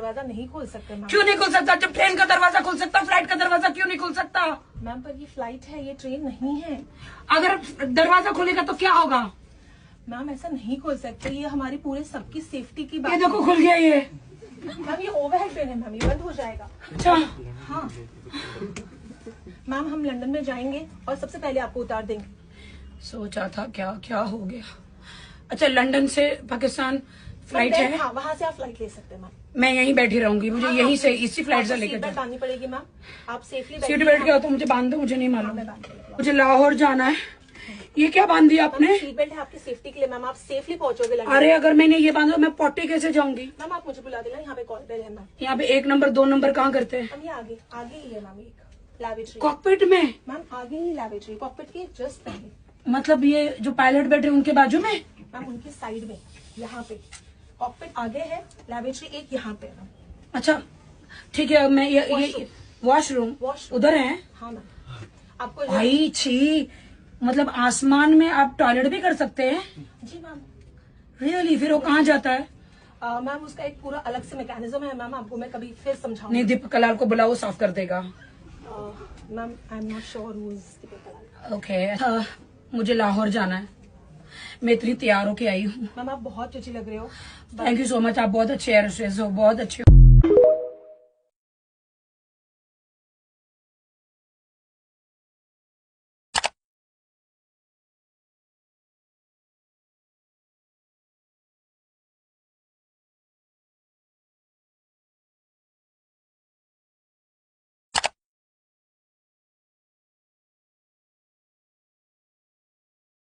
दरवाजा नहीं खोल सकते मैम। क्यों नहीं खुल सकता? जब ट्रेन का दरवाजा खुल सकता, फ्लाइट का दरवाजा क्यों नहीं खुल सकता? मैम पर ये फ्लाइट है, ये ट्रेन नहीं है। अगर दरवाजा खुलेगा तो क्या होगा? मैम ऐसा नहीं खोल सकते, ये हमारी पूरे सबकी सेफ्टी की बात ये देखो खुल गया ये। मैम ये ओवरहेड ट्रेन है मैम, ये बंद हो जाएगा। अच्छा हाँ मैम, हम लंदन में जाएंगे और सबसे पहले आपको उतार देंगे। सोचा था क्या क्या हो गया। अच्छा लंदन से पाकिस्तान फ्लाइट है? हाँ वहाँ से आप फ्लाइट ले सकते हैं मैम। मैं यहीं बैठी रहूंगी, मुझे यहीं से इसी फ्लाइट से लेकर सीट बेल्ट बांधनी पड़ेगी मैम, आप सेफली सीट बेल्ट क्या तो मुझे बांध दो, मुझे नहीं मालूम। मैं बांध देती हूँ। मुझे लाहौर जाना है। ये क्या बांध दिया आपने? सीट बेल्ट है आपकी सेफ्टी के लिए मैम, आप सेफली पहुंचोगे लंदन। अरे अगर मैंने ये बांधा मैं पौटे कैसे जाऊंगी? मैम आप मुझे बुला देना, यहाँ पे कॉल बेल है मैम। यहाँ पे 1 नंबर 2 नंबर कहाँ करते हैं? मैम ये आगे आगे ही है मैम, एक लैबोरेटरी। कॉकपिट में? मैम आगे ही लैबोरेटरी, कॉकपिट के जस्ट पहले। मतलब ये जो पायलट बैठे उनके बाजू में? मैम उनके साइड में, यहाँ पे कॉकपिट आगे है, लैबोरेटरी एक यहाँ पे है। अच्छा ठीक है, मैं ये वॉशरूम उधर है? हाँ मैम आपको भाई छी, मतलब आसमान में आप टॉयलेट भी कर सकते हैं? जी मैम। रियली? फिर वो कहाँ जाता है? मैम उसका एक पूरा अलग से मैकेनिज्म है मैम, आपको मैं कभी फिर समझाऊंगी। नहीं दीपक कलाल को बुलाओ, साफ कर देगा। Ma'am I am not sure who is Deepak Kalal. Okay मुझे लाहौर जाना है, मैं इतनी तैयार होके आई हूँ। मैम आप बहुत अच्छी लग रहे हो। थैंक यू सो मच, आप बहुत अच्छे एयर होस्टेस हो, बहुत अच्छे हो।